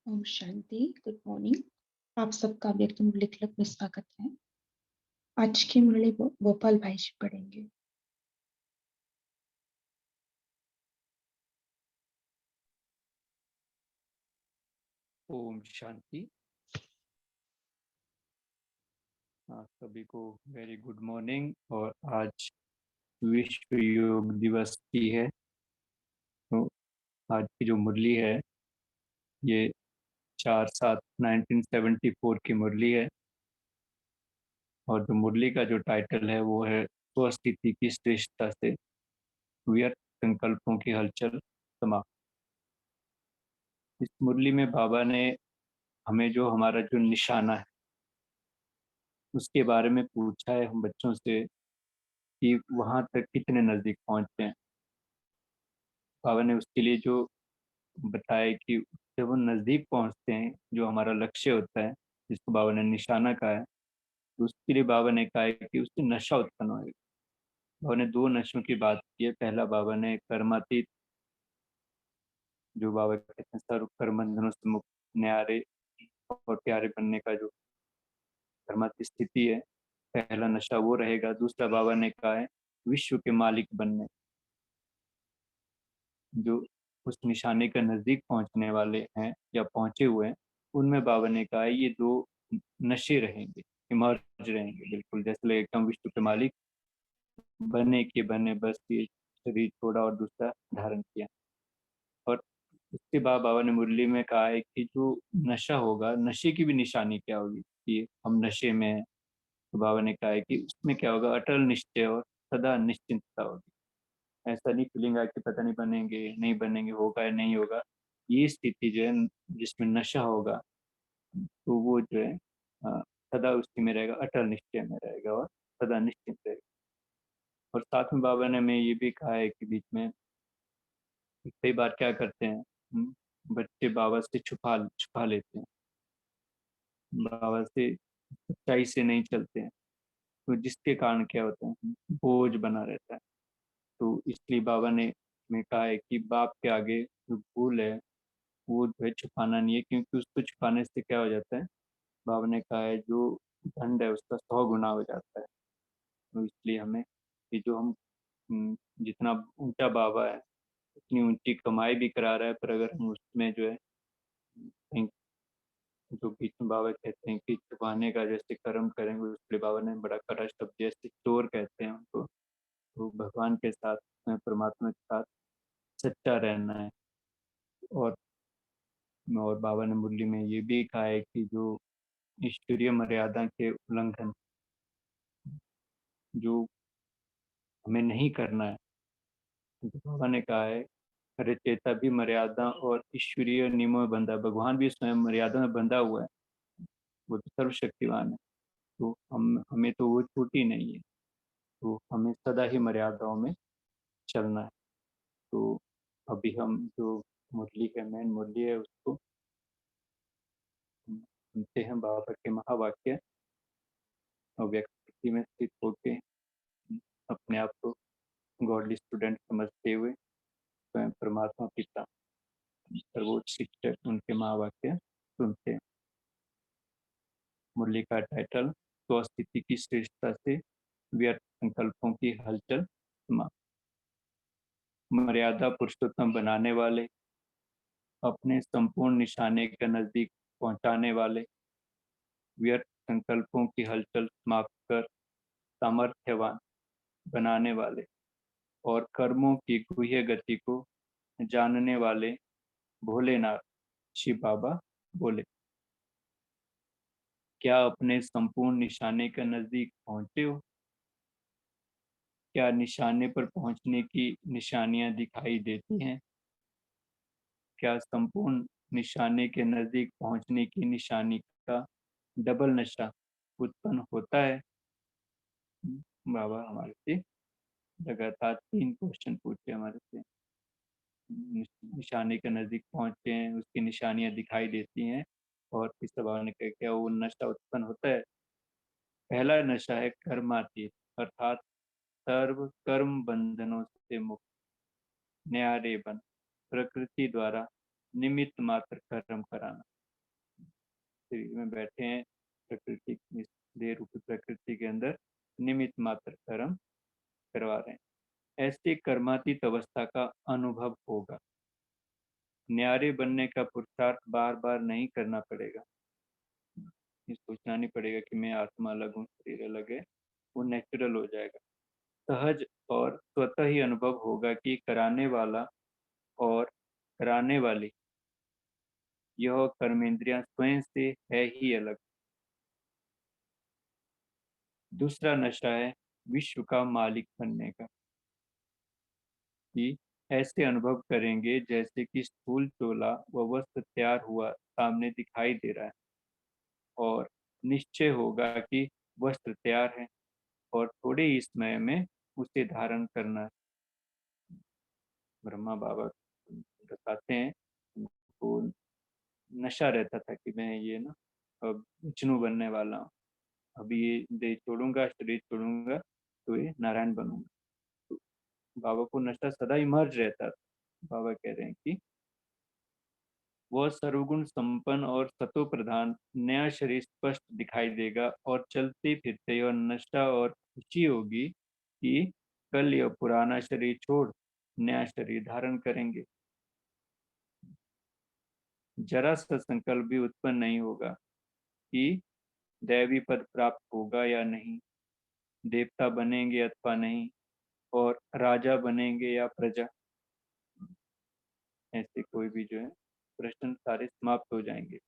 Om Shanti, good morning. आप सबका व्यक्त मुरलीकृत में स्वागत है। आज की मुरली गोपाल भाई जी पढ़ेंगे। ओम शांति। सभी को वेरी गुड मॉर्निंग। और आज विश्व योग दिवस की है, तो आज की जो मुरली है ये 4/7/1974 की मुरली है। और जो मुरली का जो टाइटल है वो है स्वस्थिति की श्रेष्ठता से व्यर्थ संकल्पों की हलचल समाप्त। इस मुरली में बाबा ने हमें जो हमारा जो निशाना है उसके बारे में पूछा है हम बच्चों से कि वहाँ तक कितने नज़दीक पहुँचते हैं। बाबा ने उसके लिए जो बताया कि जब वो नज़दीक पहुंचते हैं, जो हमारा लक्ष्य होता है जिसको बाबा ने निशाना कहा है, तो उसके लिए बाबा ने कहा है कि उससे नशा उत्पन्न होएगा। बाबा ने दो नशों की बात की है। पहला बाबा ने कर्मातीत, जो बाबा कहते हैं सर्व कर्म बंधनों से मुक्त, न्यारे और प्यारे बनने का जो कर्मातीत स्थिति है, पहला नशा वो रहेगा। दूसरा बाबा ने कहा है विश्व के मालिक बनने, जो उस निशाने के नज़दीक पहुंचने वाले हैं या पहुंचे हुए हैं, उनमें बाबा ने कहा है ये दो नशे रहेंगे, इमर्ज रहेंगे। बिल्कुल जैसे लगेगा हम विश्व के मालिक बने के बने, बस ये शरीर छोड़ा और दूसरा धारण किया। और उसके बाद बाबा ने मुरली में कहा है कि जो नशा होगा, नशे की भी निशानी क्या होगी कि हम नशे में हैं। तो बाबा ने कहा है कि उसमें क्या होगा, अटल निश्चय और सदा निश्चिंतता होगी। ऐसा नहीं फीलिंग आया कि पता नहीं बनेंगे नहीं बनेंगे, होगा या नहीं होगा। ये स्थिति जो है जिसमें नशा होगा, तो वो जो है सदा उसी में रहेगा, अटल निश्चय में रहेगा और सदा निश्चिंत रहेगा। और साथ में बाबा ने हमें ये भी कहा है कि बीच में कई बार क्या करते हैं, बच्चे बाबा से छुपा छुपा लेते हैं, बाबा से सच्चाई से नहीं चलते हैं, तो जिसके कारण क्या होता है, बोझ बना रहता है। तो इसलिए बाबा ने हमें कहा है कि बाप के आगे जो भूल है वो जो है छुपाना नहीं है, क्योंकि उसको छुपाने से क्या हो जाता है, बाबा ने कहा है जो दंड है उसका 100 गुना हो जाता है। तो इसलिए हमें ये जो हम जितना ऊंचा बाबा है उतनी ऊंची कमाई भी करा रहा है, पर अगर हम उसमें जो है कहीं, जो बीच में बाबा कहते हैं कि छुपाने का जैसे कर्म करेंगे, उसके लिए बाबा ने बड़ा कड़ा शब्द जैसे चोर कहते हैं उनको, तो भगवान के साथ परमात्मा के साथ सच्चा रहना है। और बाबा ने मुरली में ये भी कहा है कि जो ईश्वरीय मर्यादा के उल्लंघन जो हमें नहीं करना है, तो बाबा ने कहा है अरे चेता भी मर्यादा और ईश्वरीय नियमों में बंधा है। भगवान भी स्वयं मर्यादा में बंधा हुआ है, वो तो सर्वशक्तिमान है। तो हमें तो वो छूटी नहीं है, तो हमें सदा ही मर्यादाओं में चलना है। तो अभी हम जो मुरली का मेन मुरली है उसको सुनते हैं, बाबा के महावाक्य और व्यक्ति में स्थित होके अपने आप को गॉडली स्टूडेंट समझते हुए स्वयं परमात्मा पिता सर्वोच्च शिक्षक उनके महावाक्य सुनते हैं। मुरली का टाइटल स्वस्थिति की श्रेष्ठता से व्यर्थ संकल्पों की हलचल समाप्त। मर्यादा पुरुषोत्तम बनाने वाले, अपने संपूर्ण निशाने के नजदीक पहुंचाने वाले, व्यर्थ संकल्पों की हलचल समाप्त कर सामर्थ्यवान बनाने वाले और कर्मों की गुह्य गति को जानने वाले भोलेनाथ शिव बाबा बोले, क्या अपने संपूर्ण निशाने के नजदीक पहुंचे हो? क्या निशाने पर पहुंचने की निशानियां दिखाई देती हैं? क्या संपूर्ण निशाने के नजदीक पहुंचने की निशानी का डबल नशा उत्पन्न होता है? बाबा हमारे से लगातार 3 क्वेश्चन पूछे हमारे से। निशाने के नजदीक पहुंचते हैं, उसकी निशानियां दिखाई देती हैं, और तीसरा बाबा ने कहा क्या वो नशा उत्पन्न होता है? पहला नशा है कर्मातीत, अर्थात सर्व कर्म बंधनों से मुक्त, न्यारे बन, प्रकृति द्वारा निमित्त मात्र कर्म कराना। शरीर में बैठे हैं, प्रकृति इस देह रूपी प्रकृति के अंदर निमित्त मात्र कर्म करवा रहे हैं। ऐसे कर्मातीत अवस्था का अनुभव होगा। न्यारे बनने का पुरुषार्थ बार बार नहीं करना पड़ेगा। ये सोचना नहीं पड़ेगा कि मैं आत्मा अलग हूँ, शरीर अलग है। वो नेचुरल हो जाएगा। सहज और स्वतः ही अनुभव होगा कि कराने वाला और कराने वाली यह कर्मेंद्रियां स्वयं से है ही अलग। दूसरा नशा है विश्व का मालिक बनने का, कि ऐसे अनुभव करेंगे जैसे कि स्थूल चोला व वस्त्र तैयार हुआ सामने दिखाई दे रहा है, और निश्चय होगा कि वस्त्र तैयार है और थोड़े ही समय में उसे धारण करना है। ब्रह्मा बाबा बताते हैं, उनको नशा रहता था कि मैं ये ना अब विष्णु बनने वाला हूँ, अभी ये देह छोड़ूंगा, शरीर छोड़ूंगा तो ये नारायण बनूंगा। तो बाबा को नशा सदा इमर्ज रहता था। बाबा कह रहे हैं कि वह सर्वगुण संपन्न और सतो प्रधान नया शरीर स्पष्ट दिखाई देगा, और चलते फिरते यह नशा और खुशी होगी कि कल यह पुराना शरीर छोड़ नया शरीर धारण करेंगे। जरा सा संकल्प भी उत्पन्न नहीं होगा कि दैवी पद प्राप्त होगा या नहीं, देवता बनेंगे अथवा नहीं, और राजा बनेंगे या प्रजा। ऐसे कोई भी जो है प्रश्न सारे समाप्त हो जाएंगे।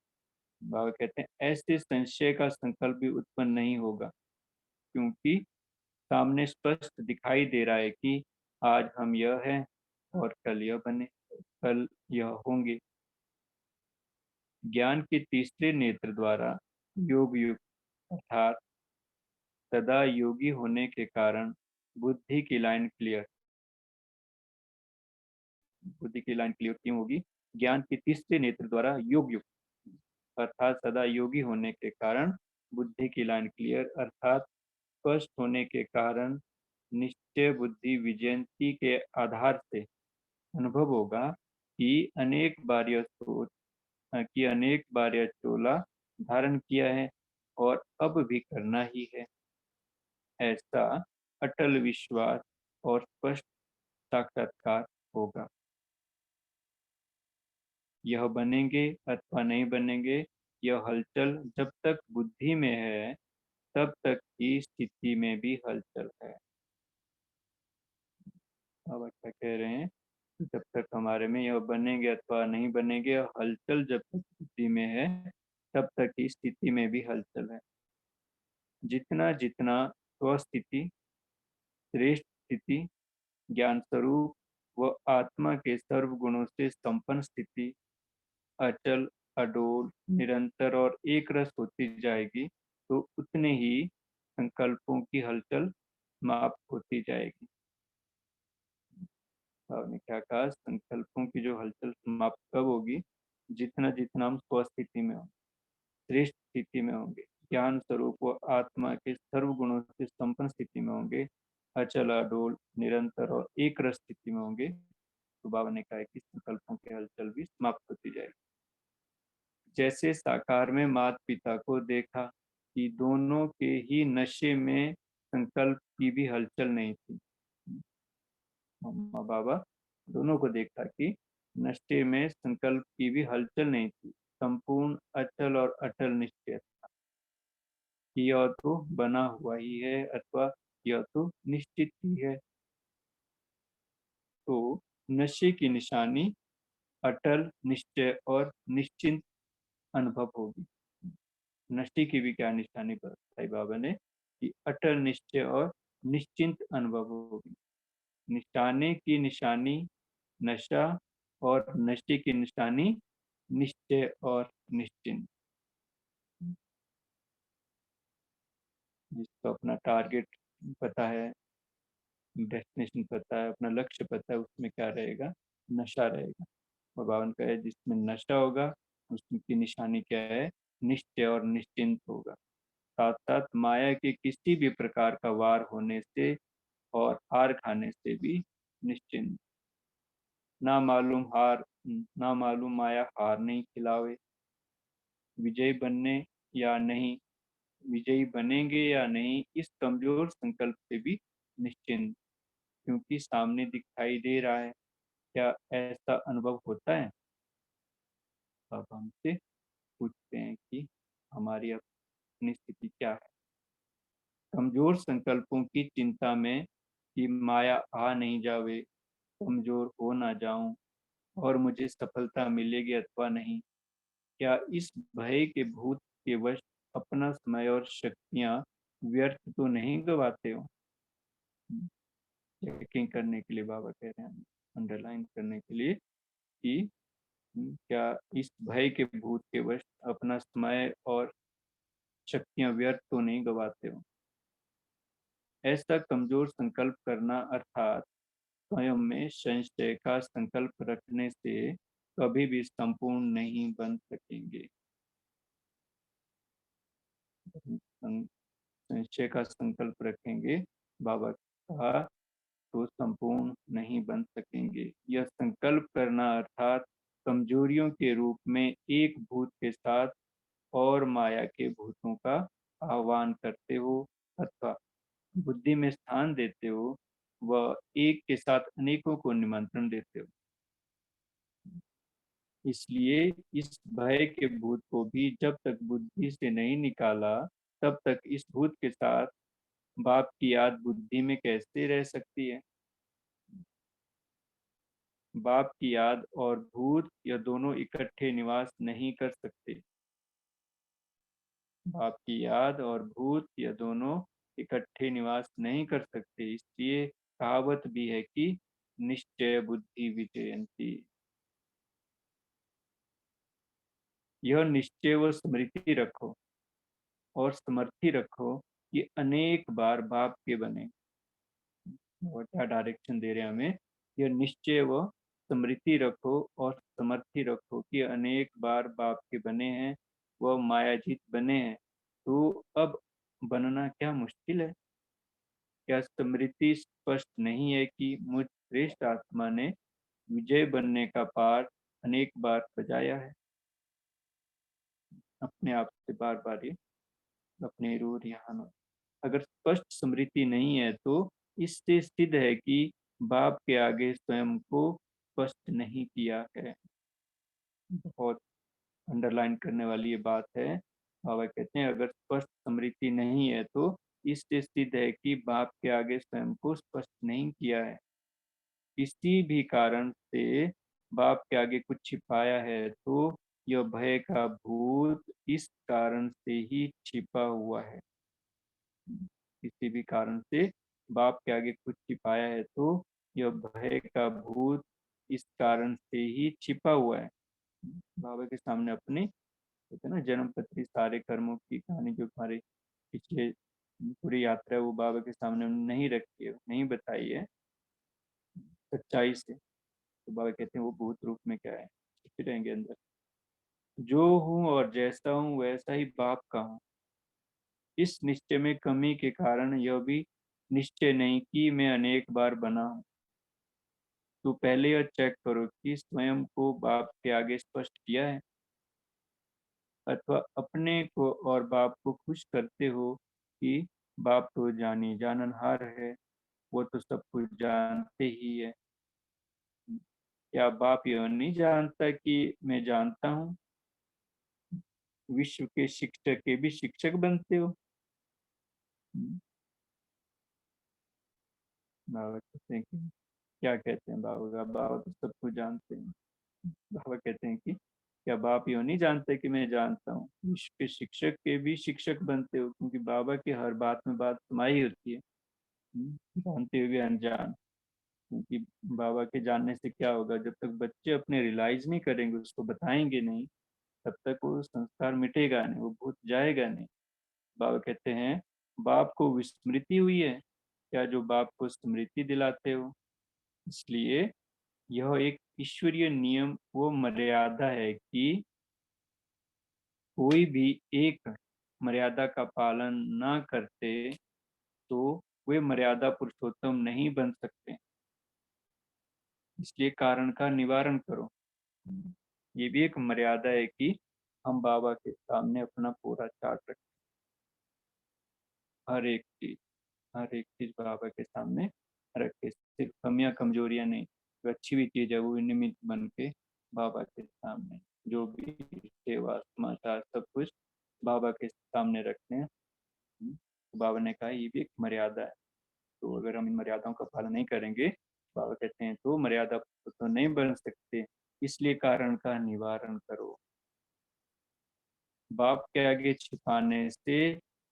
बाबा कहते हैं ऐसे संशय का संकल्प भी उत्पन्न नहीं होगा, क्योंकि सामने स्पष्ट दिखाई दे रहा है कि आज हम यह हैं और कल यह बने, कल यह होंगे। ज्ञान के तीसरे नेत्र द्वारा योग युक्त अर्थात सदा योगी होने के कारण बुद्धि की लाइन क्लियर। बुद्धि की लाइन क्लियर क्यों होगी? ज्ञान के तीसरे नेत्र द्वारा योग युक्त अर्थात सदा योगी होने के कारण बुद्धि की लाइन क्लियर अर्थात स्पष्ट होने के कारण निश्चय बुद्धि विजयंती के आधार से अनुभव होगा कि अनेक बार यह चोला धारण किया है और अब भी करना ही है। ऐसा अटल विश्वास और स्पष्ट साक्षात्कार होगा। यह बनेंगे अथवा नहीं बनेंगे, यह हलचल जब तक बुद्धि में है तब तक की स्थिति में भी हलचल है। अब क्या कह रहे हैं? जब तक हमारे में यह बनेंगे अथवा नहीं बनेंगे, यह हलचल जब तक बुद्धि में है तब तक की स्थिति में भी हलचल है। जितना जितना स्वस्थिति, श्रेष्ठ स्थिति, ज्ञान स्वरूप व आत्मा के सर्व गुणों से संपन्न स्थिति अचल, अडोल, निरंतर और एक रस होती जाएगी, तो उतने ही संकल्पों की हलचल समाप्त होती जाएगी। आपने क्या कहा? संकल्पों की जो हलचल समाप्त कब होगी? जितना जितना हम स्वस्थिति में होंगे, श्रेष्ठ स्थिति में होंगे, ज्ञान स्वरूप व आत्मा के सर्व गुणों से संपन्न स्थिति में होंगे, अचल, अडोल, निरंतर और एक रस स्थिति में होंगे, तो बाबा ने कहा है कि संकल्पों की हलचल भी समाप्त होती जाएगी। जैसे साकार में माता पिता को देखा कि दोनों के ही नशे में संकल्प की भी हलचल नहीं थी। मम्मा बाबा दोनों को देखा कि नशे में संकल्प की भी हलचल नहीं थी, संपूर्ण अचल और अटल निश्चय था कि यह तो बना हुआ ही है अथवा यह तो निश्चित ही है। तो नशे की निशानी अटल, निश्चय और निश्चिंत अनुभव होगी। नशे की भी क्या निशानी बताई बाबा ने कि अटल, निश्चय और निश्चिंत अनुभव होगी। निशाने की निशानी नशा और नशे की निशानी निश्चय और निश्चिंत। जिसको अपना टारगेट पता है, डेस्टिनेशन पता है, अपना लक्ष्य पता है, उसमें क्या रहेगा? नशा रहेगा। और बाबा ने कहा है जिसमें नशा होगा उसकी निशानी क्या है? निश्चय और निश्चिंत होगा। साथ साथ माया के किसी भी प्रकार का वार होने से और हार खाने से भी निश्चिंत। ना मालूम माया हार नहीं खिलावे, विजयी बनने या नहीं विजयी बनेंगे या नहीं, इस कमजोर संकल्प से भी निश्चिंत, क्योंकि सामने दिखाई दे रहा है। क्या ऐसा अनुभव होता है? अब हमसे पूछते हैं कि हमारी अपनी स्थिति क्या है। कमजोर संकल्पों की चिंता में कि माया आ नहीं जावे, कमजोर हो ना जाऊं और मुझे सफलता मिलेगी अथवा नहीं, क्या इस भय के भूत के वश अपना समय और शक्तियां व्यर्थ तो नहीं गवाते हो? चेकिंग करने के लिए बाबा कह रहे हैं, अंडरलाइन करने के लिए कि क्या इस भय के भूत के वश अपना समय और शक्तियां व्यर्थ तो नहीं गवाते हो? ऐसा कमजोर संकल्प करना अर्थात स्वयं में संशय का संकल्प रखने से कभी भी संपूर्ण नहीं बन सकेंगे। संशय का संकल्प रखेंगे बाबा का तो संपूर्ण नहीं बन सकेंगे। यह संकल्प करना अर्थात कमजोरियों के रूप में एक भूत के साथ और माया के भूतों का आह्वान करते हो अथवा बुद्धि में स्थान देते हो, वह एक के साथ अनेकों को निमंत्रण देते हो। इसलिए इस भय के भूत को भी जब तक बुद्धि से नहीं निकाला, तब तक इस भूत के साथ बाप की याद बुद्धि में कैसे रह सकती है? बाप की याद और भूत यह दोनों इकट्ठे निवास नहीं कर सकते। बाप की याद और भूत यह दोनों इकट्ठे निवास नहीं कर सकते। इसलिए कहावत भी है कि निश्चय बुद्धि विजयंती। यह निश्चय व स्मृति रखो और समर्थी रखो कि अनेक बार बाप के बने। और क्या डायरेक्शन दे रहे हैं हमें? यह निश्चय व स्मृति रखो और समर्थी रखो कि अनेक बार बाप के बने हैं, वह मायाजीत बने हैं, तो अब बनना क्या मुश्किल है? क्या स्मृति स्पष्ट नहीं है कि मुझ श्रेष्ठ आत्मा ने विजय बनने का पाठ अनेक बार बजाया है? अपने आप से बार बार ये अपने रूर यहाँ, अगर स्पष्ट स्मृति नहीं है तो इससे सिद्ध है कि बाप के आगे स्वयं को स्पष्ट नहीं किया है। बहुत अंडरलाइन करने वाली ये बात है। बाबा कहते हैं अगर स्पष्ट स्मृति नहीं है तो इससे सिद्ध है कि बाप के आगे स्वयं को स्पष्ट नहीं किया है। किसी भी कारण से बाप के आगे कुछ छिपाया है तो यह भय का भूत इस कारण से ही छिपा हुआ है। किसी भी कारण से बाप के आगे कुछ छिपाया है तो यह भय का भूत इस कारण से ही छिपा हुआ है। बाबा के सामने अपने कहते हैं ना जन्म पत्री सारे कर्मों की कहानी जो हमारे पिछले पूरी यात्रा है वो बाबा के सामने नहीं रखी है, नहीं बताई है सच्चाई से। तो बाबा कहते हैं वो भूत रूप में क्या है, छिपे रहेंगे अंदर। जो हूँ और जैसा हूँ वैसा ही बाप का हूँ। इस निश्चय में कमी के कारण यह भी निश्चय नहीं कि मैं अनेक बार बना हूँ। तो पहले यह चेक करो कि स्वयं को बाप के आगे स्पष्ट किया है अथवा अपने को और बाप को खुश करते हो कि बाप तो जानी जाननहार है, वो तो सब कुछ जानते ही है। क्या बाप यह नहीं जानता कि मैं जानता हूँ? विश्व के शिक्षक के भी शिक्षक बनते हो। बाबा कहते हैं कि क्या कहते हैं बाबा का, बाबा तो सब कुछ जानते हैं। बाबा कहते हैं कि क्या बाप यूँ नहीं जानते कि मैं जानता हूँ? विश्व के शिक्षक के भी शिक्षक बनते हो, क्योंकि बाबा की हर बात में बात समाई होती है। जानते हुए भी अनजान, क्योंकि बाबा के जानने से क्या होगा, जब तक बच्चे अपने रियलाइज नहीं करेंगे, उसको बताएंगे नहीं, तब तक वो संस्कार मिटेगा नहीं, वो भूत जाएगा नहीं। बाबा कहते हैं बाप को विस्मृति हुई है क्या जो बाप को स्मृति दिलाते हो? इसलिए यह एक ईश्वरीय नियम वो मर्यादा है कि कोई भी एक मर्यादा का पालन ना करते तो वे मर्यादा पुरुषोत्तम नहीं बन सकते। इसलिए कारण का निवारण करो। ये भी एक मर्यादा है कि हम बाबा के सामने अपना पूरा चार्ट रखें, हर एक चीज़, हर एक चीज़ बाबा के सामने रखें, सिर्फ कमियाँ कमजोरियाँ नहीं, जो अच्छी भी चीज़ है वो निमित्त बन के बाबा के सामने, जो भी सेवा समाचार सब कुछ बाबा के सामने रखते हैं। तो बाबा ने कहा ये भी एक मर्यादा है, तो अगर हम इन मर्यादाओं का पालन नहीं करेंगे, बाबा कहते हैं तो मर्यादा तो नहीं बन सकते, इसलिए कारण का निवारण करो। बाप के आगे छिपाने से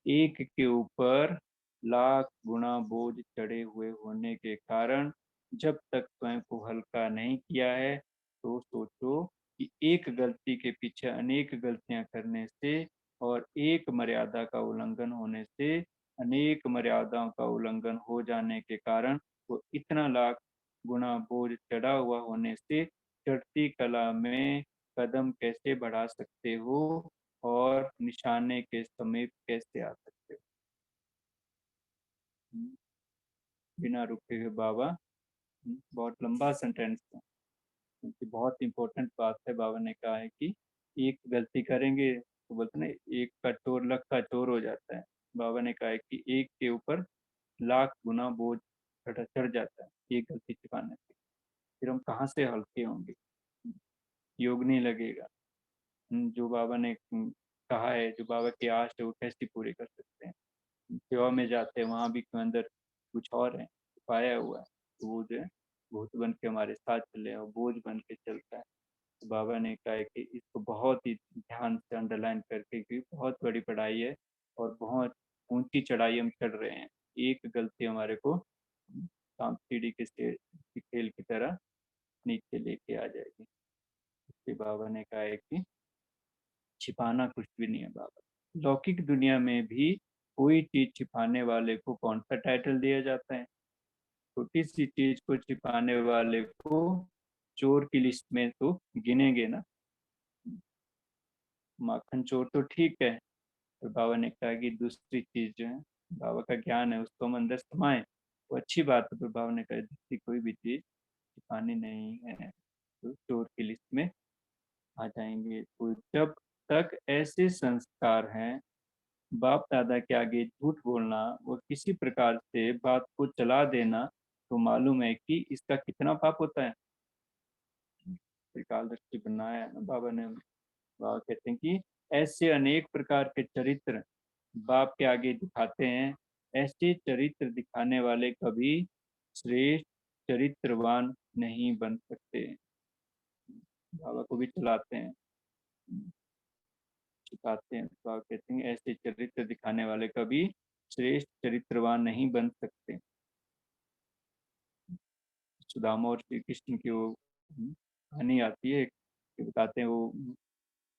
एक के ऊपर लाख गुना बोझ चढ़े हुए होने के कारण जब तक स्वयं को हल्का नहीं किया है, तो सोचो कि एक गलती के पीछे अनेक गलतियां करने से और एक मर्यादा का उल्लंघन होने से, अनेक मर्यादाओं का उल्लंघन हो जाने के कारण वो इतना लाख गुना बोझ चढ़ा हुआ होने से चढ़ती कला में कदम कैसे बढ़ा सकते हो और निशाने के समीप कैसे आ सकते हो। हुँ, बिना रुके हुए बाबा। बहुत लंबा सेंटेंस है, क्योंकि बहुत इम्पोर्टेंट बात है। बाबा ने कहा है कि एक गलती करेंगे तो बोलते हैं ना, एक का चोर लख का चोर हो जाता है। बाबा ने कहा है कि एक के ऊपर लाख गुना बोझ चढ़ जाता है, एक गलती छिपाने से। फिर हम कहाँ से हल्के होंगे? योग नहीं लगेगा। जो बाबा ने कहा है, जो बाबा की आस है वो कैसे पूरी कर सकते हैं? सेवा में जाते हैं, वहाँ भी अंदर कुछ और है, छुपाया हुआ है, तो वो जो है भूत बन के हमारे साथ चले और बोझ बन के चलता है। तो बाबा ने कहा है कि इसको बहुत ही ध्यान से अंडरलाइन करके, कि बहुत बड़ी पढ़ाई है और बहुत ऊंची चढ़ाई हम चढ़ रहे हैं। एक गलती हमारे को सांप सीढ़ी के से की खेल की तरह नीचे लेके आ जाएगी। इसलिए बाबा ने कहा है कि छिपाना कुछ भी नहीं है बाबा। लौकिक दुनिया में भी कोई चीज छिपाने वाले को कौन सा टाइटल दिया जाता है? छोटी सी चीज को छिपाने वाले को चोर की लिस्ट में तो गिनेंगे ना। माखन चोर तो ठीक है, तो बाबा ने कहा कि दूसरी चीज जो है, बाबा का ज्ञान है उसको हम अंदर समाये, वो अच्छी बात है। तो बाबा ने कहा दूसरी कोई भी चीज छिपानी नहीं है, तो चोर की लिस्ट में आ जाएंगे। तो जब तक ऐसे संस्कार हैं, बाप दादा के आगे झूठ बोलना और किसी प्रकार से बात को चला देना, तो मालूम है कि इसका कितना पाप होता है। त्रिकाल दृष्टि बनाया है ना बाबा ने। बाबा कहते हैं कि ऐसे अनेक प्रकार के चरित्र बाप के आगे दिखाते हैं, ऐसे चरित्र दिखाने वाले कभी श्रेष्ठ चरित्रवान नहीं बन सकते। बाबा को भी चलाते हैं, सिखाते हैं। तो बाबा कहते हैं ऐसे चरित्र दिखाने वाले कभी श्रेष्ठ चरित्रवान नहीं बन सकते। सुदामा और श्री कृष्ण की वो कहानी आती है, कि बताते हैं वो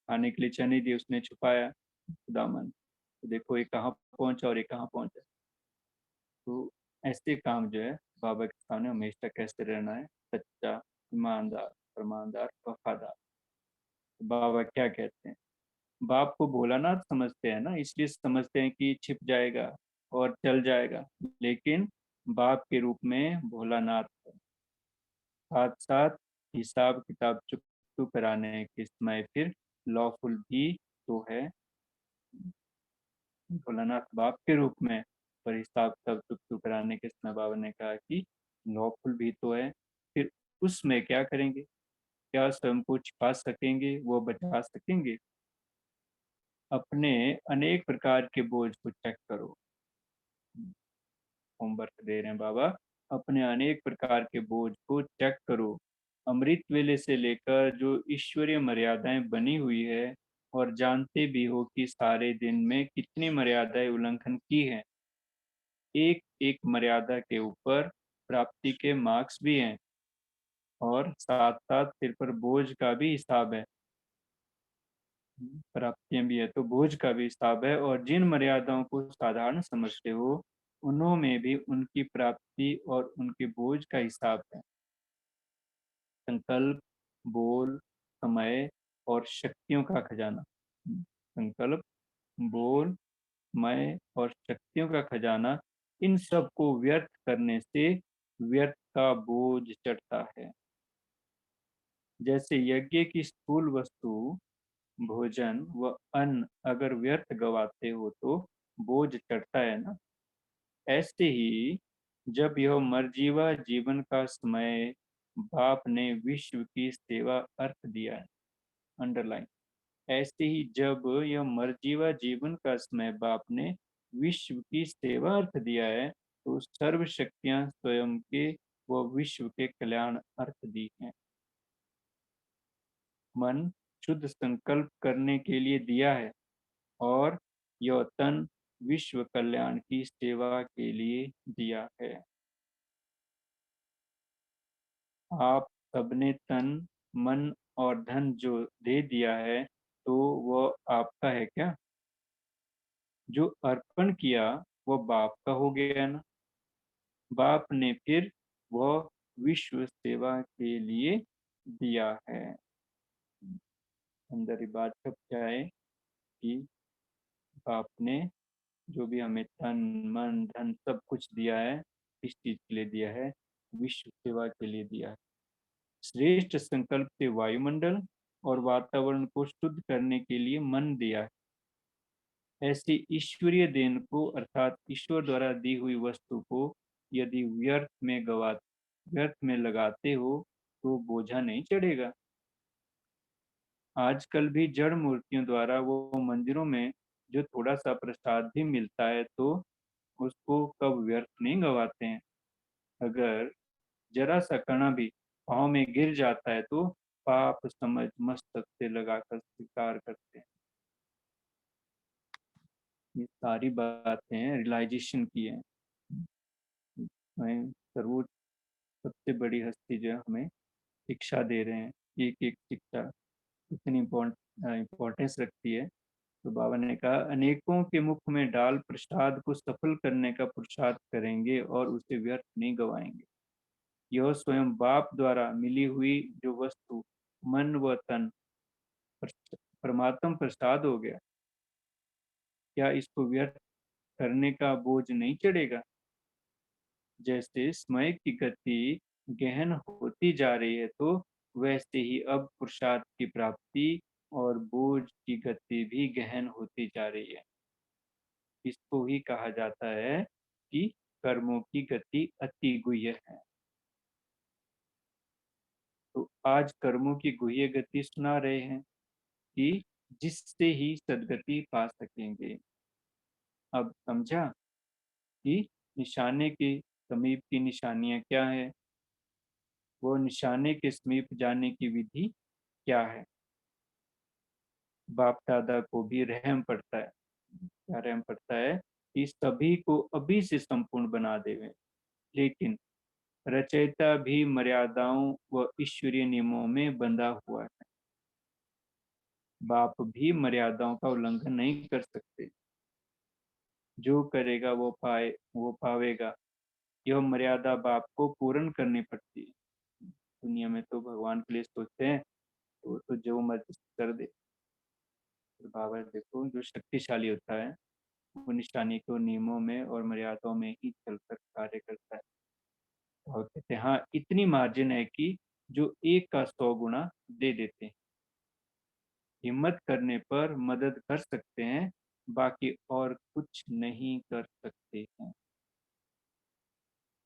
खाने के लिए चने दिए, उसने छुपाया सुदामा ने, तो देखो ये कहाँ पहुंचा और ये कहाँ पहुंचा। तो ऐसे काम जो है बाबा के सामने हमेशा कैसे रहना है, सच्चा, ईमानदार, ईमानदार, वफादार। तो बाबा क्या कहते हैं, बाप को भोलानाथ समझते हैं ना, इसलिए समझते हैं कि छिप जाएगा और चल जाएगा, लेकिन बाप के रूप में भोलानाथ है। साथ साथ हिसाब किताब चुकतू कराने के समय फिर लॉफुल भी तो है। भोलानाथ बाप के रूप में, पर हिसाब किताब चुकतू कराने के समय बाबा ने कहा कि लॉफुल भी तो है। फिर उसमें क्या करेंगे? क्या स्वयं को छिपा सकेंगे, वो बचा सकेंगे? अपने अनेक प्रकार के बोझ को चेक करो। होमवर्क दे रहे हैं बाबा, अपने अनेक प्रकार के बोझ को चेक करो। अमृत वेले से लेकर जो ईश्वरीय मर्यादाएं बनी हुई है, और जानते भी हो कि सारे दिन में कितनी मर्यादाएं उल्लंघन की है। एक एक मर्यादा के ऊपर प्राप्ति के मार्क्स भी हैं, और साथ साथ सिर पर बोझ का भी हिसाब है। प्राप्तियां भी है तो बोझ का भी हिसाब है, और जिन मर्यादाओं को साधारण समझते हो, उन्होंने भी उनकी प्राप्ति और उनके बोझ का हिसाब है। संकल्प, बोल, समय और शक्तियों का खजाना। संकल्प, बोल, समय और शक्तियों का खजाना, इन सब को व्यर्थ करने से व्यर्थ का बोझ चढ़ता है। जैसे यज्ञ की स्थूल वस्तु भोजन व अन्न अगर व्यर्थ गवाते हो तो बोझ चढ़ता है ना। ऐसे ही जब यह मरजीवा जीवन का समय बाप ने विश्व की सेवा अर्थ दिया है, अंडरलाइन। ऐसे ही जब यह मरजीवा जीवन का समय बाप ने विश्व की सेवा अर्थ दिया है तो सर्व शक्तियां स्वयं के व विश्व के कल्याण अर्थ दी हैं। मन शुद्ध संकल्प करने के लिए दिया है और यह तन विश्व कल्याण की सेवा के लिए दिया है। आप सबने तन, मन और धन जो दे दिया है तो वह आपका है क्या? जो अर्पण किया वह बाप का हो गया ना। बाप ने फिर वह विश्व सेवा के लिए दिया है। अंदर ही बात कब क्या है कि बाप ने जो भी हमें तन, मन, धन सब कुछ दिया है, किस चीज के लिए दिया है? विश्व सेवा के लिए दिया है। श्रेष्ठ संकल्प से वायुमंडल और वातावरण को शुद्ध करने के लिए मन दिया है। ऐसी ईश्वरीय देन को अर्थात ईश्वर द्वारा दी हुई वस्तु को यदि व्यर्थ में लगाते हो तो बोझा नहीं चढ़ेगा। आजकल भी जड़ मूर्तियों द्वारा वो मंदिरों में जो थोड़ा सा प्रसाद भी मिलता है तो उसको कब व्यर्थ नहीं गवाते हैं। अगर जरा सा कणा भी पाँव में गिर जाता है तो पाप समझ मस्तक से लगाकर स्वीकार करते हैं। ये सारी बातें रियलाइजेशन की है। हमें सर्वोच्च सबसे बड़ी हस्ती जो है हमें शिक्षा दे रहे हैं। एक एक शिक्षा इतनी इम्पोर्टेंस रखती है। तो बाबा ने कहा अनेकों के मुख में डाल प्रसाद को सफल करने का पुरुषार्थ करेंगे और उसे व्यर्थ नहीं गवाएंगे। यह स्वयं बाप द्वारा मिली हुई जो वस्तु मन व तन परमात्म प्रसाद हो गया, क्या इसको व्यर्थ करने का बोझ नहीं चढ़ेगा? जैसे समय की गति गहन होती जा रही है तो वैसे ही अब पुरुषार्थ की प्राप्ति और बोझ की गति भी गहन होती जा रही है। इसको ही कहा जाता है कि कर्मों की गति अति गुह्य है। तो आज कर्मों की गुह्य गति सुना रहे हैं कि जिससे ही सदगति पा सकेंगे। अब समझा कि निशाने के समीप की निशानियां क्या है, वो निशाने के समीप जाने की विधि क्या है। बाप दादा को भी रहम पड़ता है, क्या रहम पड़ता है कि सभी को अभी से संपूर्ण बना देवे, लेकिन रचयिता भी मर्यादाओं व ईश्वरीय नियमों में बंधा हुआ है। बाप भी मर्यादाओं का उल्लंघन नहीं कर सकते। जो करेगा वो पावेगा। यह मर्यादा बाप को पूर्ण करनी पड़ती है। दुनिया में तो भगवान के लिए सोचते हैं तो जो मर्जी कर दे। तो बाबा देखो जो शक्तिशाली होता है वो निशानी को नियमों में और मर्यादाओं में ही चलकर कार्य करता है। और कहते हैं हाँ इतनी मार्जिन है कि जो एक का 100 गुना दे देते हैं। हिम्मत करने पर मदद कर सकते हैं, बाकी और कुछ नहीं कर सकते हैं।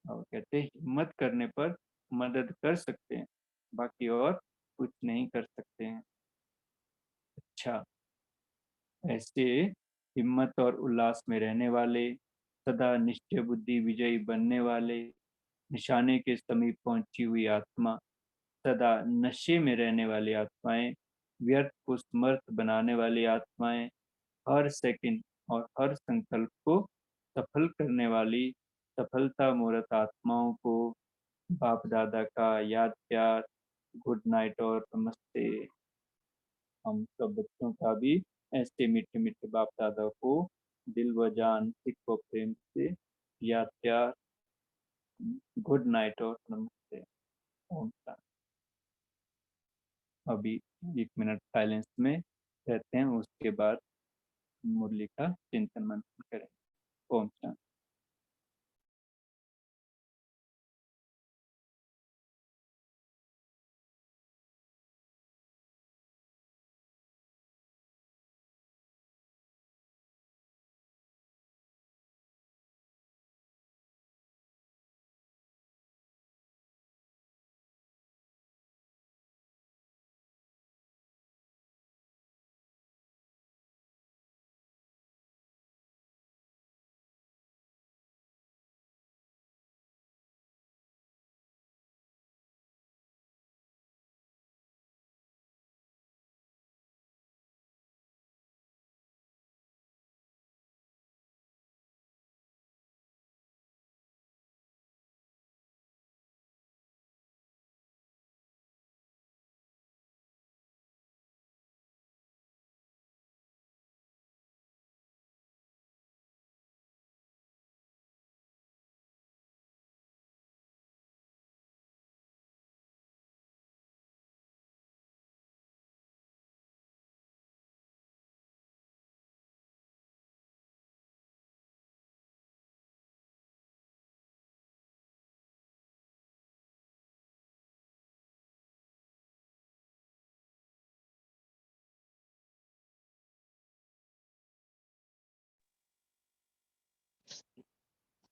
और कहते हैं हिम्मत करने पर मदद कर सकते हैं, बाकी और कुछ नहीं कर सकते हैं। अच्छा, ऐसे हिम्मत और उल्लास में रहने वाले, सदा निश्चय बुद्धि विजयी बनने वाले, निशाने के समीप पहुंची हुई आत्मा, सदा नशे में रहने वाली आत्माएं, व्यर्थ को समर्थ बनाने वाली आत्माएं, हर सेकंड और हर संकल्प को सफल करने वाली सफलता मूर्त आत्माओं को बाप दादा का याद प्यार, गुड नाइट और नमस्ते। हम सब बच्चों का भी ऐसे मीठे मीठे बाप दादा को दिल व जान सिख व प्रेम से याद प्यार, गुड नाइट और नमस्ते। ओम शांति। अभी 1 मिनट साइलेंस में रहते हैं, उसके बाद मुरली का चिंतन मंथन करेंगे। ओम शांति।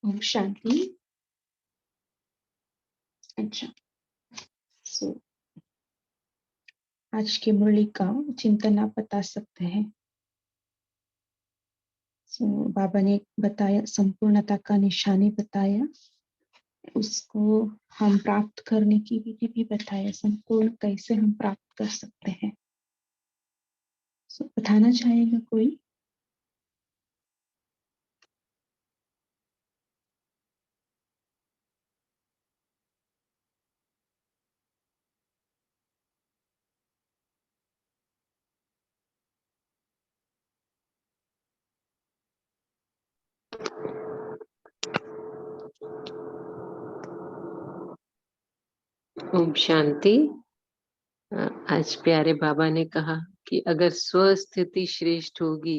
ओम शांति। अच्छा, सो आज की मुरली का चिंतन आप बता सकते हैं। सो बाबा ने बताया, संपूर्णता का निशानी बताया, उसको हम प्राप्त करने की विधि भी बताया, संपूर्ण कैसे हम प्राप्त कर सकते हैं। सो बताना चाहेगा कोई? ओम शांति। आज प्यारे बाबा ने कहा कि अगर स्वस्थिति श्रेष्ठ होगी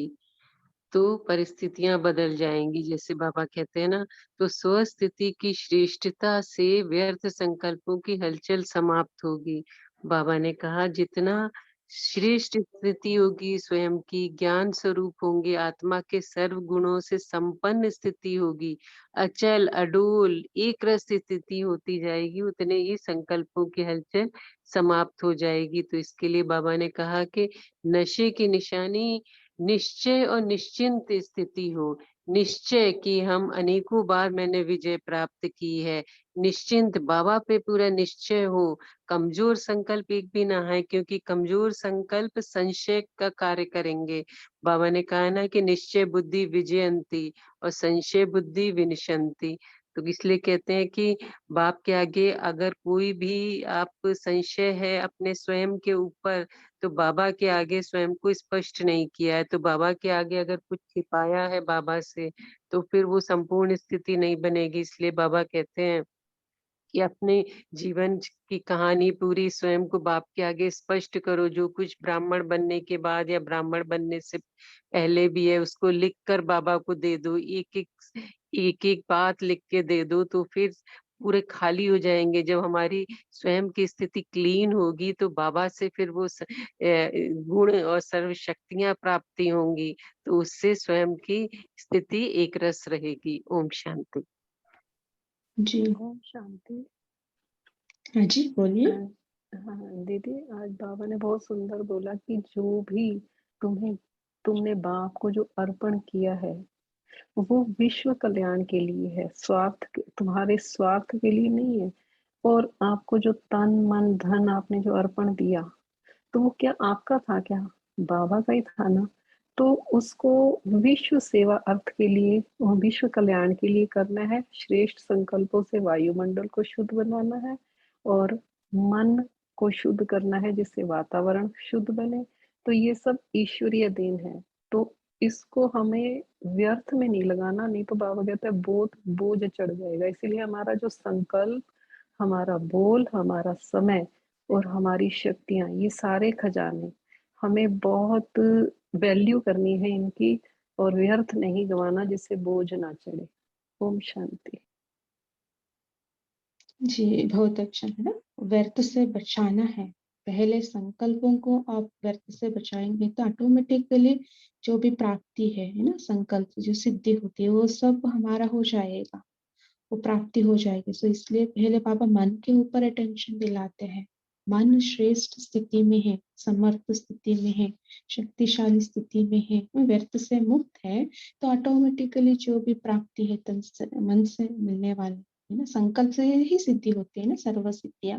तो परिस्थितियां बदल जाएंगी। जैसे बाबा कहते हैं ना, तो स्वस्थिति की श्रेष्ठता से व्यर्थ संकल्पों की हलचल समाप्त होगी। बाबा ने कहा जितना श्रेष्ठ स्थिति होगी, स्वयं की ज्ञान स्वरूप होंगे, आत्मा के सर्व गुणों से संपन्न स्थिति होगी, अचल अडोल एक रस स्थिति होती जाएगी, उतने ही संकल्पों की हलचल समाप्त हो जाएगी। तो इसके लिए बाबा ने कहा कि नशे की निशानी निश्चय और निश्चिंत स्थिति हो। निश्चय कि हम अनेकों बार मैंने विजय प्राप्त की है, निश्चिंत बाबा पे पूरा निश्चय हो, कमजोर संकल्प एक भी ना है, क्योंकि कमजोर संकल्प संशय का कार्य करेंगे। बाबा ने कहा ना कि निश्चय बुद्धि विजयंती और संशय बुद्धि विनशंती। तो इसलिए कहते हैं कि बाप के आगे अगर कोई भी आप संशय है अपने स्वयं के ऊपर, तो बाबा के आगे स्वयं को स्पष्ट नहीं किया है, तो बाबा के आगे अगर कुछ छिपाया है बाबा से, तो फिर वो संपूर्ण स्थिति नहीं बनेगी। इसलिए बाबा कहते हैं कि अपने जीवन की कहानी पूरी स्वयं को बाप के आगे स्पष्ट करो। जो कुछ ब्राह्मण बनने के बाद या ब्राह्मण बनने से पहले भी है, उसको लिख कर बाबा को दे दो। एक एक बात लिख के दे दो, तो फिर पूरे खाली हो जाएंगे। जब हमारी स्वयं की स्थिति क्लीन होगी, तो बाबा से फिर वो गुण और सर्व शक्तियां प्राप्ति होंगी, तो उससे स्वयं की स्थिति एक रस रहेगी। ओम शांति। जी ओम शांति। हाँ जी, बोलिए। हाँ दीदी, आज बाबा ने बहुत सुंदर बोला कि जो भी तुमने बाप को जो अर्पण किया है, वो विश्व कल्याण के लिए है, तुम्हारे स्वार्थ के लिए नहीं है। और आपको जो तन मन धन आपने जो अर्पण दिया, तो वो क्या आपका था? क्या बाबा का ही था ना? तो उसको विश्व सेवा अर्थ के लिए, विश्व कल्याण के लिए करना है। श्रेष्ठ संकल्पों से वायुमंडल को शुद्ध बनाना है और मन को शुद्ध करना है, जिससे वातावरण शुद्ध बने। तो ये सब ईश्वरीय देन है, तो इसको हमें व्यर्थ में नहीं लगाना, नहीं तो बाबा कहते हैं बहुत बोझ चढ़ जाएगा। इसीलिए हमारा जो संकल्प, हमारा बोल, हमारा समय और हमारी शक्तियां, ये सारे खजाने हमें बहुत वैल्यू करनी है इनकी, और व्यर्थ नहीं गंवाना, जिससे बोझ ना चढ़े। ओम शांति। जी, बहुत अच्छा है ना। व्यर्थ से बचाना है। पहले संकल्पों को आप व्यर्थ से बचाएंगे तो ऑटोमेटिकली जो भी प्राप्ति है ना, संकल्प जो सिद्धि होती है, वो सब हमारा हो जाएगा, वो प्राप्ति हो जाएगी। सो इसलिए पहले पापा मन के ऊपर अटेंशन दिलाते हैं। मन श्रेष्ठ स्थिति में है, समर्थ स्थिति में है, शक्तिशाली स्थिति में है, वो व्यर्थ से मुक्त है, तो ऑटोमेटिकली जो भी प्राप्ति है तन से मन से मिलने वाली है ना, संकल्प से ही सिद्धि होती है ना, सर्व सिद्धियां।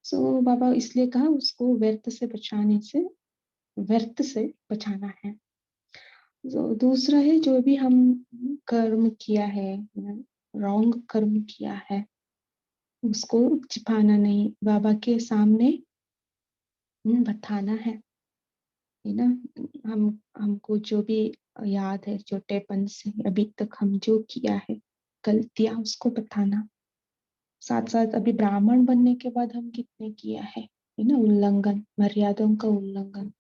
सो बाबा इसलिए कहा उसको व्यर्थ से बचाना है। तो दूसरा है, जो भी हम कर्म किया है, रॉन्ग कर्म किया है, उसको छिपाना नहीं, बाबा के सामने बताना है ना। हमको जो भी याद है छोटेपन से अभी तक हम जो किया है गलतियां, उसको बताना। साथ साथ अभी ब्राह्मण बनने के बाद हम कितने किया है ना, उल्लंघन, मर्यादाओं का उल्लंघन,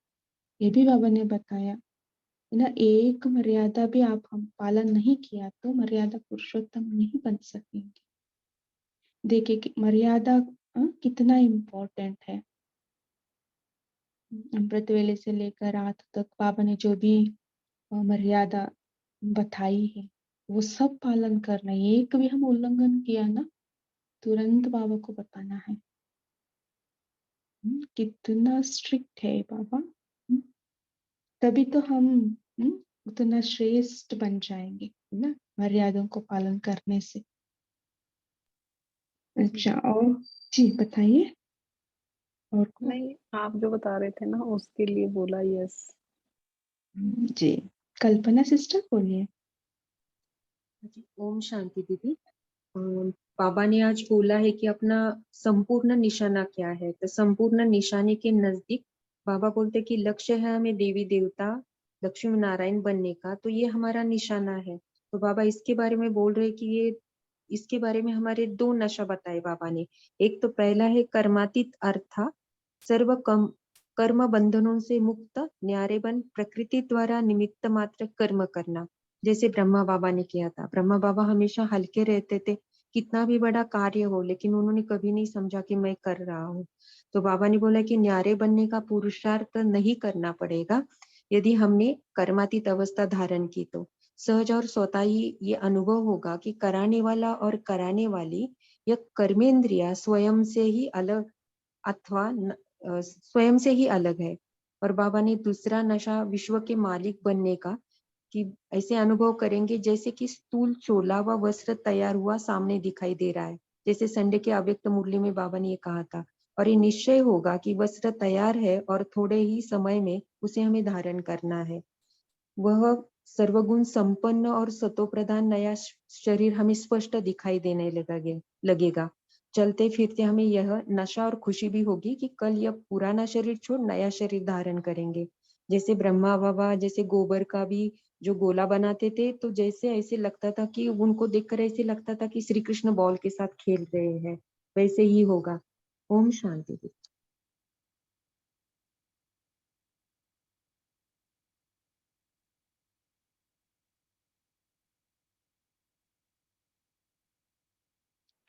ये भी बाबा ने बताया है ना। एक मर्यादा भी आप हम पालन नहीं किया तो मर्यादा पुरुषोत्तम नहीं बन सकेंगे। देखिए कि मर्यादा कितना इम्पोर्टेंट है। अमृत वेले से लेकर रात तक बाबा ने जो भी मर्यादा बताई है, वो सब पालन करना है। एक भी हम उल्लंघन किया ना, तुरंत बाबा को बताना है। कितना स्ट्रिक्ट है बाबा। तभी तो हम उतना श्रेष्ठ बन जाएंगे, है ना, मर्यादाओं को पालन करने से। अच्छा, और जी बताइए। और कौन? नहीं, आप जो बता रहे थे ना उसके लिए बोला यस। जी, कल्पना सिस्टर बोलिए। ओम शांति दीदी। बाबा ने आज बोला है कि अपना संपूर्ण निशाना क्या है, तो संपूर्ण निशाने के नजदीक बाबा बोलते कि लक्ष्य है हमें देवी देवता लक्ष्मी नारायण बनने का, तो ये हमारा निशाना है। तो बाबा इसके बारे में बोल रहे कि ये इसके बारे में हमारे दो नशा बताए बाबा ने। एक तो पहला है कर्मातीत अर्थात सर्व कर्म बंधनों से मुक्त न्यारे बन प्रकृति द्वारा निमित्त मात्र कर्म करना, जैसे ब्रह्मा बाबा ने किया था। ब्रह्मा बाबा हमेशा हल्के रहते थे, कितना भी बड़ा कार्य हो, लेकिन उन्होंने कभी नहीं समझा कि मैं कर रहा हूँ। तो बाबा ने बोला कि न्यारे बनने का पुरुषार्थ नहीं करना पड़ेगा यदि हमने कर्मातीत अवस्था धारण की, तो सहज और स्वतः ही ये अनुभव होगा कि कराने वाला और कराने वाली यह कर्मेंद्रिया स्वयं से ही अलग अथवा स्वयं से ही अलग है। और बाबा ने दूसरा नशा विश्व के मालिक बनने का, कि ऐसे अनुभव करेंगे जैसे कि स्थूल चोला व वस्त्र तैयार हुआ सामने दिखाई दे रहा है, जैसे संडे के अव्यक्त मुरली में बाबा ने ये कहा था। और ये निश्चय होगा कि वस्त्र तैयार है और थोड़े ही समय में उसे हमें धारण करना है। वह सर्वगुण संपन्न और सतो प्रधान नया शरीर हमें स्पष्ट दिखाई देने लगेगा। चलते फिरते हमें यह नशा और खुशी भी होगी कि कल यह पुराना शरीर छोड़ नया शरीर धारण करेंगे। जैसे ब्रह्मा बाबा जैसे गोबर का भी जो गोला बनाते थे, तो जैसे ऐसे लगता था कि उनको देखकर ऐसे लगता था कि श्री कृष्ण बॉल के साथ खेल रहे हैं, वैसे ही होगा। ओम शांति।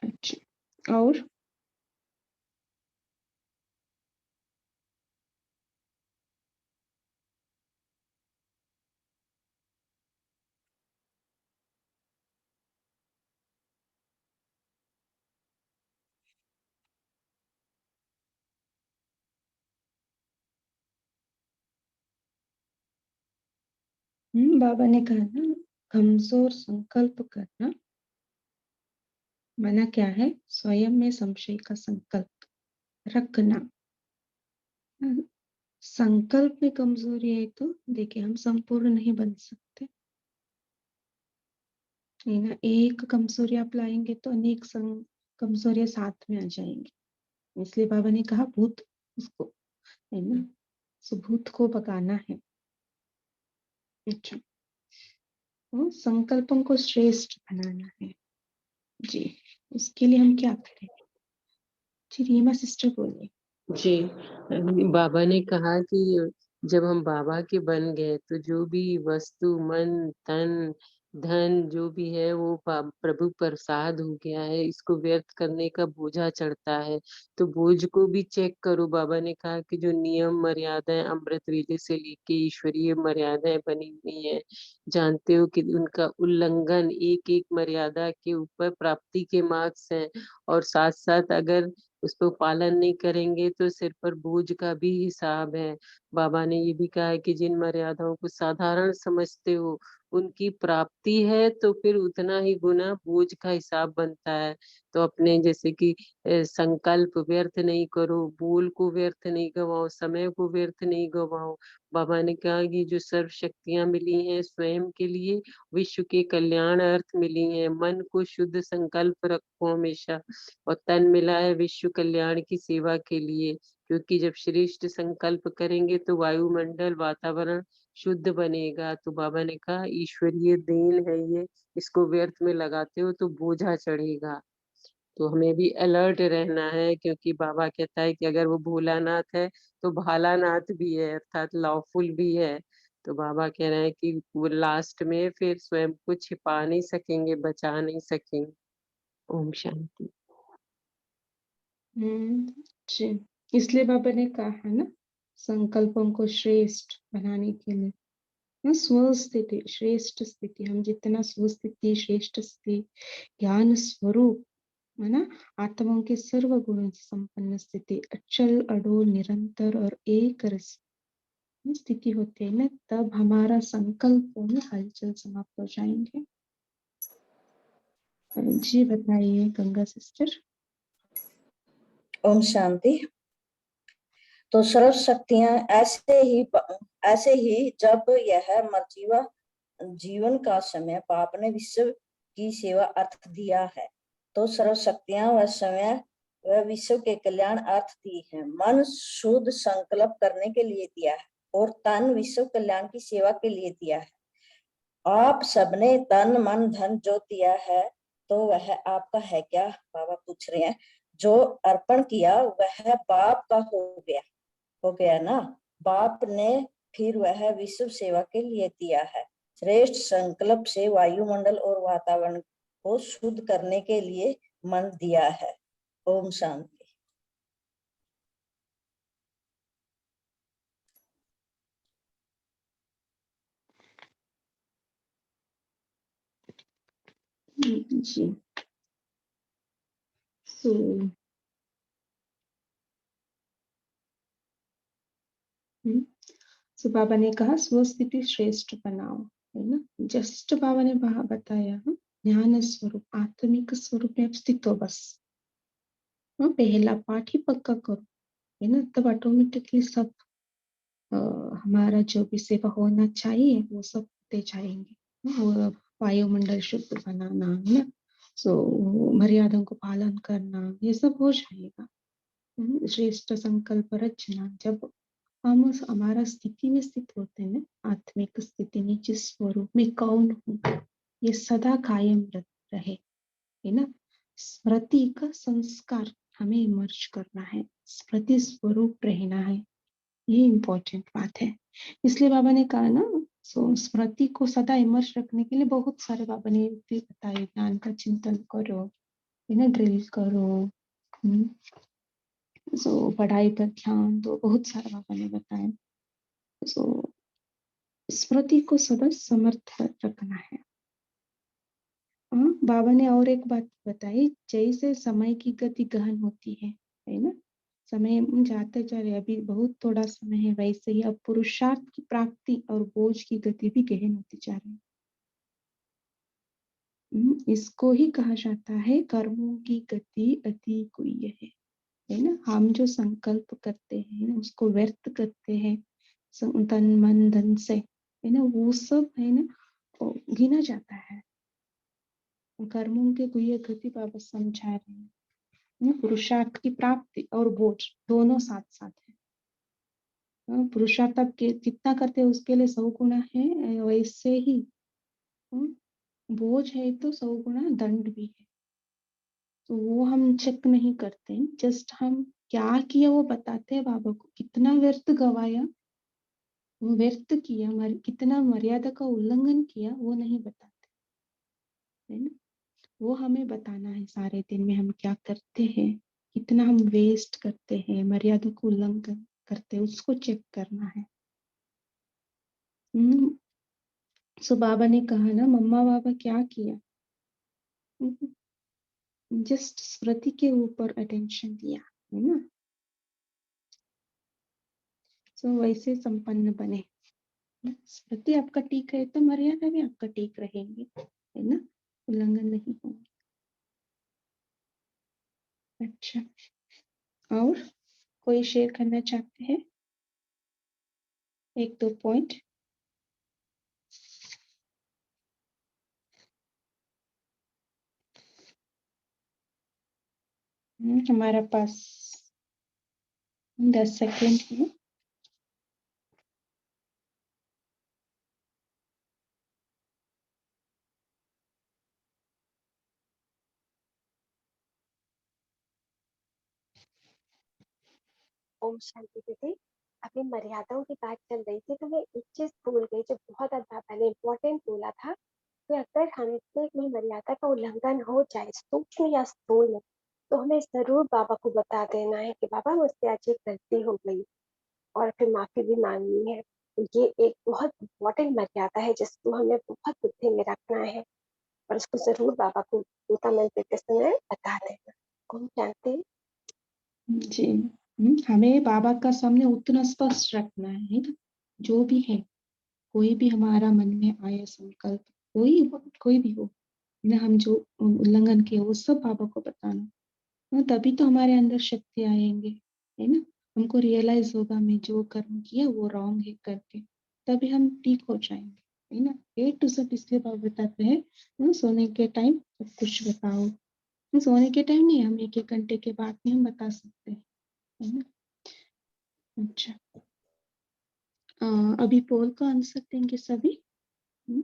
अच्छा, और बाबा ने कहा ना, कमजोर संकल्प करना मना क्या है, स्वयं में संशय का संकल्प रखना। संकल्प में कमजोरी है तो देखिए हम संपूर्ण नहीं बन सकते, है ना। एक कमजोरी आप लाएंगे तो अनेक कमजोरियां साथ में आ जाएंगी। इसलिए बाबा ने कहा भूत उसको, है ना, सो भूत को भगाना है। अच्छा, तो संकल्पों को श्रेष्ठ बनाना है। जी, उसके लिए हम क्या करें? जी, रीमा सिस्टर बोलिए। जी, बाबा ने कहा कि जब हम बाबा के बन गए तो जो भी वस्तु मन तन धन जो भी है वो प्रभु प्रसाद हो गया है, इसको व्यर्थ करने का बोझा चढ़ता है। तो बोझ को भी चेक करो। बाबा ने कहा कि जो नियम मर्यादाएं अमृत वेले से लेके ईश्वरीय मर्यादाएं बनी हुई हैं, जानते हो कि उनका उल्लंघन एक एक मर्यादा के ऊपर प्राप्ति के मार्क्स हैं। और साथ साथ अगर उसको पालन नहीं करेंगे तो सिर पर बोझ का भी हिसाब है। बाबा ने ये भी कहा है कि जिन मर्यादाओं को साधारण समझते हो उनकी प्राप्ति है तो फिर उतना ही गुना बोझ का हिसाब बनता है। तो अपने जैसे कि संकल्प व्यर्थ नहीं करो, बोल को व्यर्थ नहीं गवाओ, समय को व्यर्थ नहीं गवाओ। बाबा ने कहा कि जो सर्व शक्तियां मिली हैं स्वयं के लिए, विश्व के कल्याण अर्थ मिली हैं। मन को शुद्ध संकल्प रखो हमेशा, और तन मिला है विश्व कल्याण की सेवा के लिए। क्योंकि जब श्रेष्ठ संकल्प करेंगे तो वायुमंडल वातावरण शुद्ध बनेगा। तो बाबा ने कहा ईश्वरीय देन है ये, इसको व्यर्थ में लगाते हो तो बोझा चढ़ेगा। तो हमें भी अलर्ट रहना है, क्योंकि बाबा कहता है कि अगर वो भोलानाथ है तो भालानाथ भी है, अर्थात लॉफुल भी है। तो बाबा कह रहे हैं कि वो लास्ट में फिर स्वयं को छिपा नहीं सकेंगे, बचा नहीं सकेंगे। ओम शांति। जी, इसलिए बाबा ने कहा है ना, संकल्पों को श्रेष्ठ बनाने के लिए। स्वस्थिति, श्रेष्ठ स्थिति, हम जितना स्वस्थिति, श्रेष्ठ स्थिति, ज्ञान स्वरूप, है ना, आत्माओं के सर्व गुणों से संपन्न स्थिति, अचल अडोल निरंतर और एक रस स्थिति होती है ना, तब हमारा संकल्पों में हलचल समाप्त हो जाएंगे। जी बताइए गंगा सिस्टर। ओम शांति। तो सर्व शक्तियां ऐसे ही जब यह मर्जीवा जीवन का समय पाप ने विश्व की सेवा अर्थ दिया है, तो सर्व शक्तियां वह समय वह विश्व के कल्याण अर्थ दी है। मन शुद्ध संकल्प करने के लिए दिया है और तन विश्व कल्याण की सेवा के लिए दिया है। आप सबने तन मन धन जो दिया है तो वह आपका है क्या? बाबा पूछ रहे हैं। जो अर्पण किया वह बाप का हो गया ना। बाप ने फिर वह विश्व सेवा के लिए दिया है। श्रेष्ठ संकल्प से वायुमंडल और वातावरण को शुद्ध करने के लिए मन दिया है। ओम शांति। जी सो बाबा ने कहा स्वस्थिति श्रेष्ठ बनाओ, है ना। जस्ट बाबा ने बताया ज्ञान स्वरूप, आत्मिक स्वरूप में स्थित हो बस। पहला पाठ ही पक्का करो, है ना, तब ऑटोमेटिकली सब हमारा जो भी सेवा होना चाहिए वो सब होते जाएंगे। वो वायुमंडल शुद्ध बनाना, है ना, मर्यादा को पालन करना, ये सब हो जाएगा। श्रेष्ठ संकल्प रचना, जब हम हमारा स्थिति में स्थित होते हैं, आत्मिक स्थिति में, जिस स्वरूप में कौन हूँ ये सदा कायम रहे, है ना। स्मृति का संस्कार हमें इमर्ज करना है, स्मृति स्वरूप रहना है, ये इम्पोर्टेंट बात है। इसलिए बाबा ने कहा ना, स्मृति को सदा इमर्ज रखने के लिए बहुत सारे बाबा ने भी बताए, ज्ञान का चिंतन करो, है ना, ड्रिल करो, पढ़ाई पर ध्यान दो, बहुत सारे बाबा ने बताया। स्मृति को सदा समर्थ रखना है। बाबा ने और एक बात बताई, जैसे समय की गति गहन होती है ना, समय जाते जा रहे, अभी बहुत थोड़ा समय है, वैसे ही अब पुरुषार्थ की प्राप्ति और बोझ की गति भी गहन होती जा रही है। इसको ही कहा जाता है कर्मों की गति अति गुह्य है ना। हम जो संकल्प करते हैं उसको व्यर्थ करते हैं तन मन धन से, है ना, वो सब है ना गिना जाता है। कर्मों के गुह्य गति बाबा समझा रहे हैं। पुरुषार्थ की प्राप्ति और बोझ दोनों साथ साथ है। पुरुषार्थ आप कितना करते हैं उसके लिए 100 गुना है, वैसे ही बोझ है तो 100 गुना दंड भी है। तो वो हम चेक नहीं करते, जस्ट हम क्या किया वो बताते हैं बाबा को, कितना व्यर्थ गवाया, वो व्यर्थ किया, कितना मर्यादा का उल्लंघन किया वो नहीं बताते, है ना। वो हमें बताना है सारे दिन में हम क्या करते हैं, कितना हम वेस्ट करते हैं, मर्यादा को उल्लंघन करते हैं, उसको चेक करना है। सो बाबा ने कहा ना, मम्मा बाबा क्या किया, जस्ट स्मृति के ऊपर अटेंशन दिया, है ना। सो वैसे संपन्न बने। स्मृति आपका ठीक है तो मर्यादा भी आपका ठीक रहेंगे, है ना, उल्लंघन नहीं होंगे। अच्छा, और कोई शेयर करना चाहते हैं? 1-2 पॉइंट। हमारा पास 10 सेकेंड है। ओम शांति दीदी। अभी मर्यादाओं की बात चल रही थी तो मैं एक चीज भूल गई जो बहुत बाबा ने इम्पोर्टेंट बोला था कि अगर हमसे कोई मर्यादा का उल्लंघन हो जाए सूक्ष्म या स्थूल में, तो हमें जरूर बाबा को बता देना है कि बाबा मुझसे आज ये गलती हो गई और फिर माफी भी मांगनी है। तो ये एक बहुत इम्पोर्टेंट मर्यादा है जिसको हमें बहुत बुद्धि में रखना है और उसको जरूर बाबा को गीता में देते समय बता देना। कौन जानते हैं? जी। हमें बाबा का सामने उतना स्पष्ट रखना है ना? जो भी है, कोई भी हमारा मन में आया संकल्प, कोई भी हो, ना हम जो उल्लंघन किए वो सब बाबा को बताना। तभी तो हमारे अंदर शक्ति आएँगे, है ना? हमको रियलाइज़ होगा मैं जो कर्म किया वो रॉन्ग है करके, तभी हम ठीक हो जाएँगे, है ना? ए टू ज़ेड इसलिए बाबा बताते हैं सोने के टाइम सब कुछ बताओ। सोने के टाइम नहीं, हम 1-1 घंटे के बाद भी हम बता सकते हैं, है ना? अच्छा। अभी पोल का आंसर देंगे सभी? हुँ?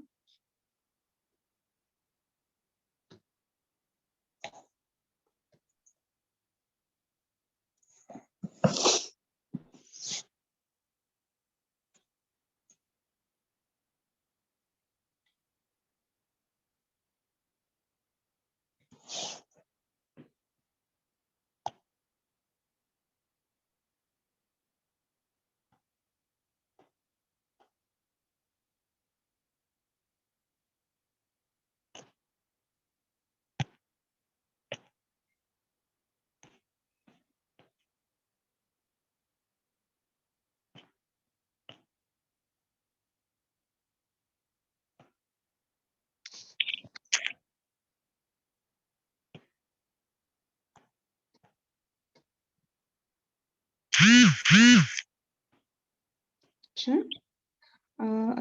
अच्छा।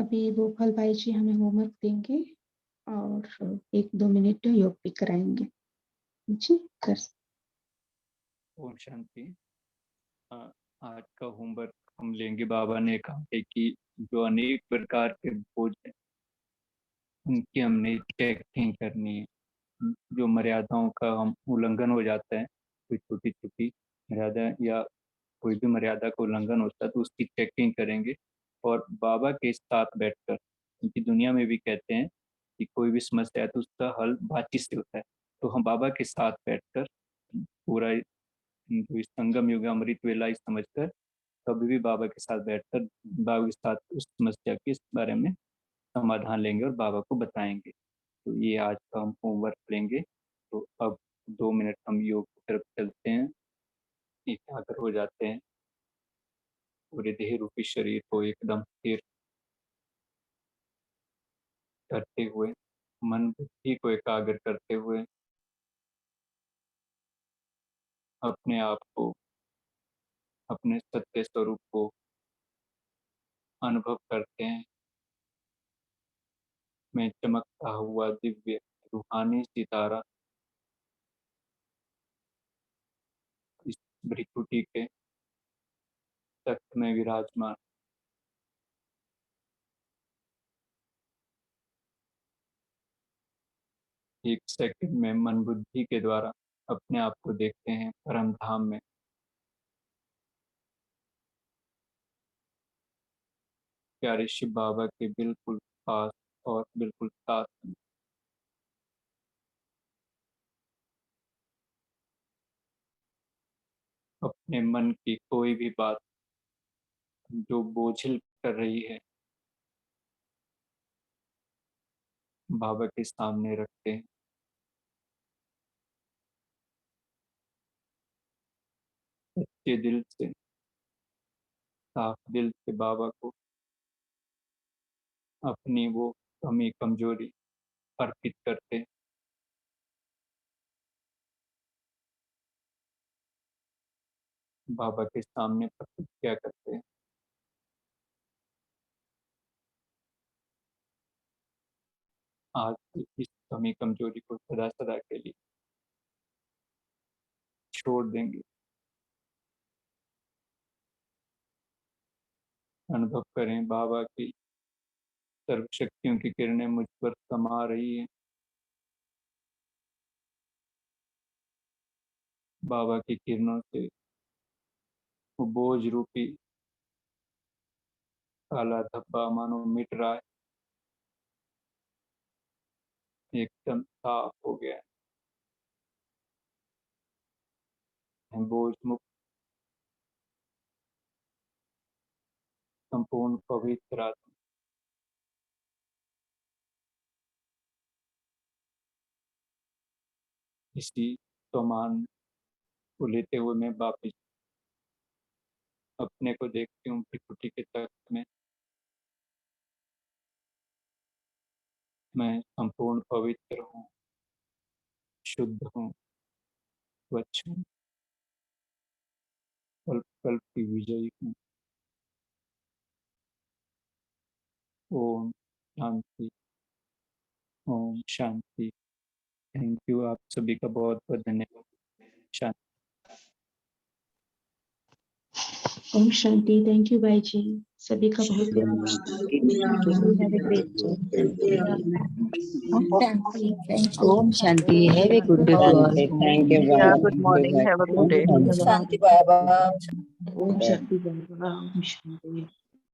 अभी गोपाल भाई जी हमें होमवर्क देंगे और 1-2 मिनट योग भी कराएँगे। जी, कर ओम शांति। अ, आज का होमवर्क हम लेंगे। बाबा ने कहा है कि जो अनेक प्रकार के बोझ हैं उनकी हमने चेकिंग करनी है। जो मर्यादाओं का हम उल्लंघन हो जाता है, कोई छोटी-छोटी मर्यादा या कोई भी मर्यादा का उल्लंघन होता है तो उसकी चेकिंग करेंगे और बाबा के साथ बैठकर, क्योंकि दुनिया में भी कहते हैं कि कोई भी समस्या है तो उसका हल बातचीत से होता है। तो हम बाबा के साथ बैठकर पूरा जो इस संगम युग अमृत वेला इस समझकर कभी भी बाबा के साथ बैठकर बाबा के साथ उस समस्या के इस बारे में समाधान लेंगे और बाबा को बताएंगे। तो ये आज का हम होमवर्क लेंगे। तो अब 2 मिनट हम योग की तरफ चलते हैं, एकाग्र हो जाते हैं, पूरे देह रूपी शरीर को एकदम स्थिर करते हुए, मन बुद्धि को एकाग्र करते हुए अपने आप को, अपने सत्य स्वरूप को अनुभव करते हैं। मैं चमकता हुआ दिव्य रूहानी सितारा इस भृकुटी के तख्त में विराजमान। एक सेकंड में मन बुद्धि के द्वारा अपने आप को देखते हैं परम धाम में। प्यारे शिव बाबा के बिल्कुल पास और बिल्कुल साथ में। अपने मन की कोई भी बात जो बोझिल कर रही है बाबा के सामने रखते हैं। सच्चे दिल से, साफ दिल से बाबा को अपनी वो कमी कमजोरी अर्पित करते हैं। बाबा के सामने प्रतिज्ञा करते हैं, आज से इस कमी कमजोरी को सदा सदा के लिए छोड़ देंगे। अनुभव करें बाबा की सर्व शक्तियों की किरणें मुझ पर समा रही हैं। बाबा की किरणों से वो बोझ रूपी काला धब्बा मानो मिट रहा है, एकदम साफ हो गया है। हम बोझ मुक्त संपूर्ण पवित्र आत्मा इसी सम्मान को लेते हुए मैं वापिस अपने को देखती हूँ त्रिपुटी के तख्त में। मैं संपूर्ण पवित्र हूँ, शुद्ध हूँ, स्वच्छ हूँ, कल्प कल्प की विजयी हूँ। ओम शांति, ओम शांति। थैंक यू, आप सभी का बहुत बहुत धन्यवाद। शांति। ओम शांति। थैंक यू भाई जी, सभी का बहुत Om Shanti. Have a good day to all. Thank you, Yeah, Baba. good morning. Have a good day. Shanti Baba. Om Shanti.